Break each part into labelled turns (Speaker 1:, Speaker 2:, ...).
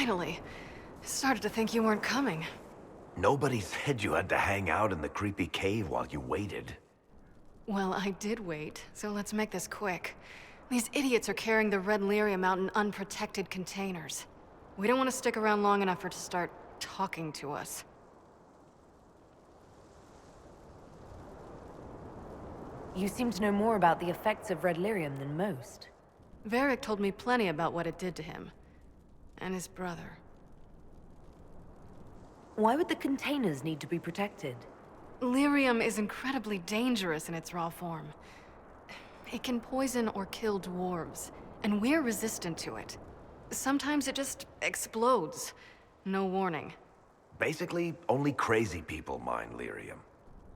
Speaker 1: Finally. Started to think you weren't coming.
Speaker 2: Nobody said you had to hang out in the creepy cave while you waited.
Speaker 1: Well, I did wait, so let's make this quick. These idiots are carrying the red lyrium out in unprotected containers. We don't want to stick around long enough for it to start talking to us.
Speaker 3: You seem to know more about the effects of red lyrium than most.
Speaker 1: Varric told me plenty about what it did to him. And his brother.
Speaker 3: Why would the containers need to be protected?
Speaker 1: Lyrium is incredibly dangerous in its raw form. It can poison or kill dwarves, and we're resistant to it. Sometimes it just explodes. No warning.
Speaker 2: Basically, only crazy people mine lyrium.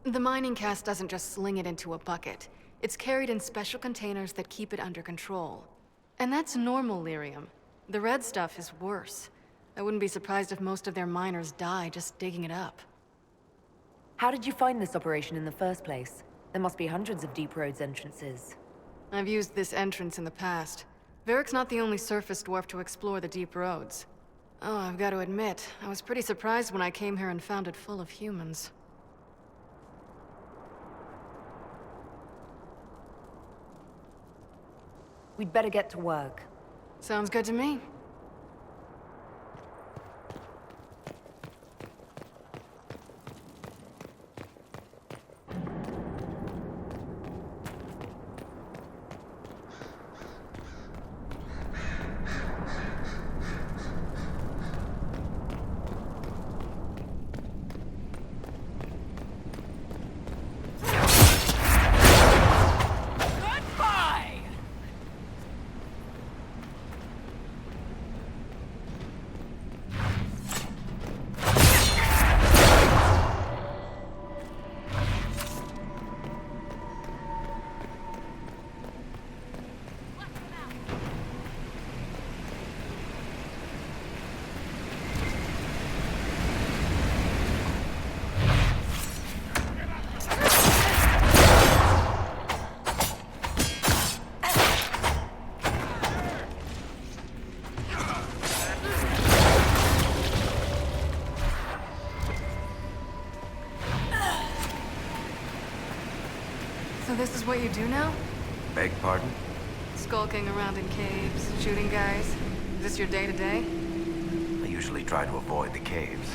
Speaker 1: The mining cast doesn't just sling it into a bucket. It's carried in special containers that keep it under control. And that's normal lyrium. The red stuff is worse. I wouldn't be surprised if most of their miners die just digging it up.
Speaker 3: How did you find this operation in the first place? There must be hundreds of Deep Road's entrances.
Speaker 1: I've used this entrance in the past. Varric's not the only surface dwarf to explore the deep roads. Oh, I've got to admit, I was pretty surprised when I came here and found it full of humans.
Speaker 3: We'd better get to work.
Speaker 1: Sounds good to me. So this is what you do now?
Speaker 2: Beg pardon?
Speaker 1: Skulking around in caves, shooting guys? Is this your day-to-day?
Speaker 2: I usually try to avoid the caves.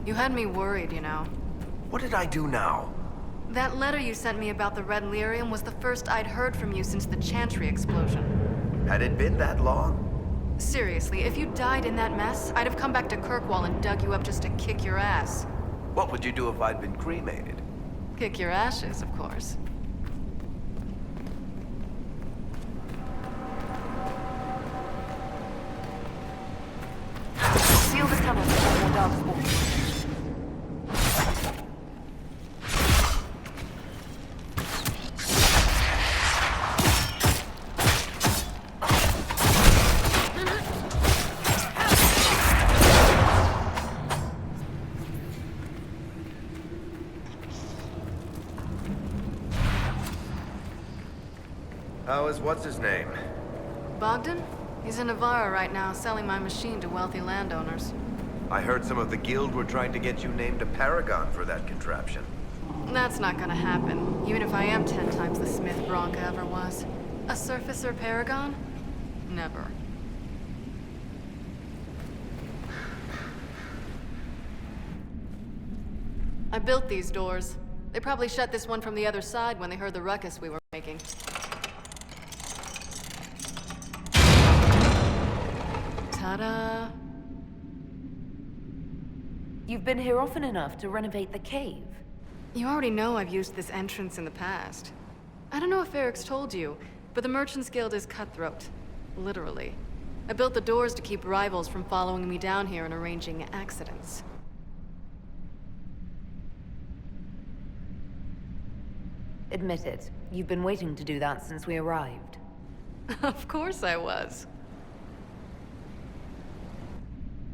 Speaker 1: You had me worried, you know.
Speaker 2: What did I do now?
Speaker 1: That letter you sent me about the red lyrium was the first I'd heard from you since the Chantry explosion.
Speaker 2: Had it been that long?
Speaker 1: Seriously, if you died in that mess, I'd have come back to Kirkwall and dug you up just to kick your ass.
Speaker 2: What would you do if I'd been cremated?
Speaker 1: Kick your ashes, of course.
Speaker 3: Seal the tunnel before more dark spawns.
Speaker 2: How is what's-his-name?
Speaker 1: Bogdan? He's in Navarra right now, selling my machine to wealthy landowners.
Speaker 2: I heard some of the guild were trying to get you named a paragon for that contraption.
Speaker 1: That's not gonna happen, even if I am 10 times the Smith Bronca ever was. A surfacer paragon? Never. I built these doors. They probably shut this one from the other side when they heard the ruckus we were making. Ta-da!
Speaker 3: You've been here often enough to renovate the cave.
Speaker 1: You already know I've used this entrance in the past. I don't know if Eric's told you, but the Merchants Guild is cutthroat. Literally. I built the doors to keep rivals from following me down here and arranging accidents.
Speaker 3: Admit it, you've been waiting to do that since we arrived.
Speaker 1: Of course I was.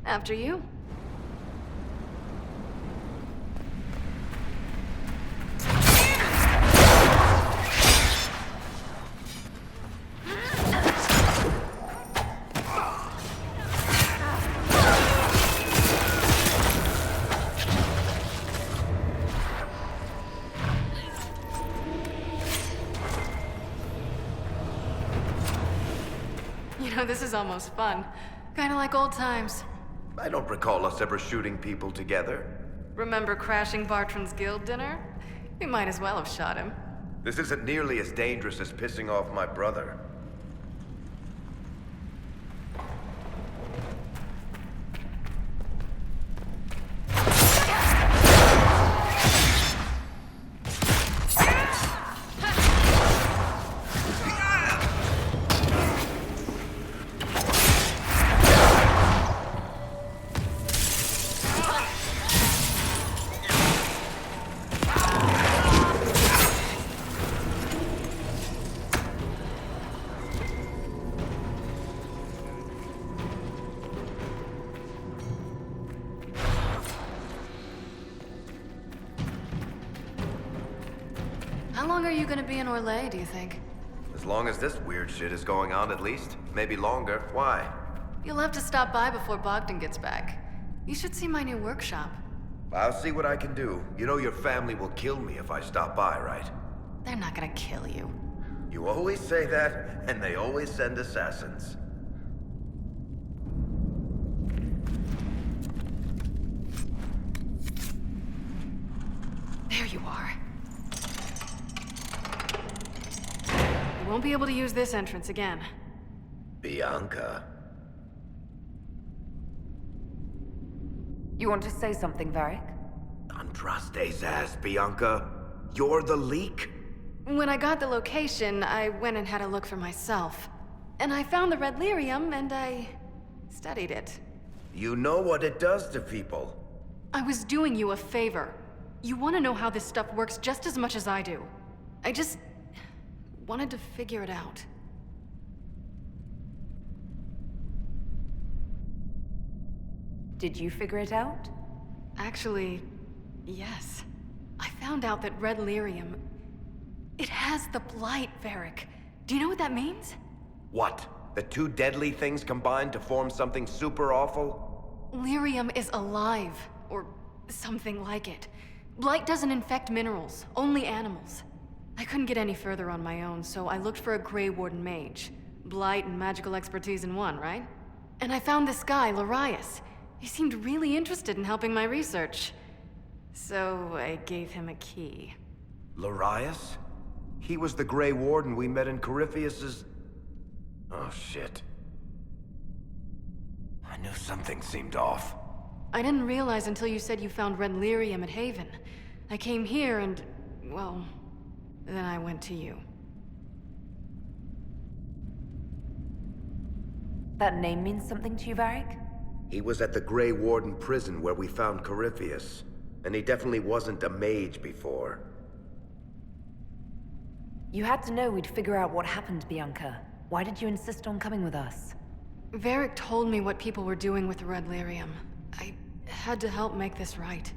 Speaker 1: After you. You know, this is almost fun. Kinda like old times.
Speaker 2: I don't recall us ever shooting people together.
Speaker 1: Remember crashing Bartran's guild dinner? We might as well have shot him.
Speaker 2: This isn't nearly as dangerous as pissing off my brother.
Speaker 1: How long are you gonna be in Orlais, do you think?
Speaker 2: As long as this weird shit is going on, at least. Maybe longer. Why?
Speaker 1: You'll have to stop by before Bogdan gets back. You should see my new workshop.
Speaker 2: I'll see what I can do. You know your family will kill me if I stop by, right?
Speaker 1: They're not gonna kill you.
Speaker 2: You always say that, and they always send assassins.
Speaker 1: There you are. You won't be able to use this entrance again.
Speaker 2: Bianca.
Speaker 3: You want to say something, Varric?
Speaker 2: Andraste's ass, Bianca. You're the leak?
Speaker 1: When I got the location, I went and had a look for myself. And I found the red lyrium, and I studied it.
Speaker 2: You know what it does to people.
Speaker 1: I was doing you a favor. You want to know how this stuff works just as much as I do. I just wanted to figure it out.
Speaker 3: Did you figure it out?
Speaker 1: Actually, yes. I found out that red lyrium... It has the blight, Varric. Do you know what that means?
Speaker 2: What? The two deadly things combined to form something super awful?
Speaker 1: Lyrium is alive, or something like it. Blight doesn't infect minerals, only animals. I couldn't get any further on my own, so I looked for a Grey Warden mage. Blight and magical expertise in one, right? And I found this guy, Larius. He seemed really interested in helping my research. So I gave him a key.
Speaker 2: Larius? He was the Grey Warden we met in Corypheus's... Oh, shit. I knew something seemed off.
Speaker 1: I didn't realize until you said you found red lyrium at Haven. I came here and, well, then I went to you.
Speaker 3: That name means something to you, Varric?
Speaker 2: He was at the Grey Warden prison where we found Corypheus. And he definitely wasn't a mage before.
Speaker 3: You had to know we'd figure out what happened, Bianca. Why did you insist on coming with us?
Speaker 1: Varric told me what people were doing with the red lyrium. I had to help make this right.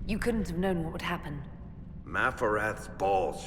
Speaker 3: You couldn't have known what would happen.
Speaker 2: Mafarath's balls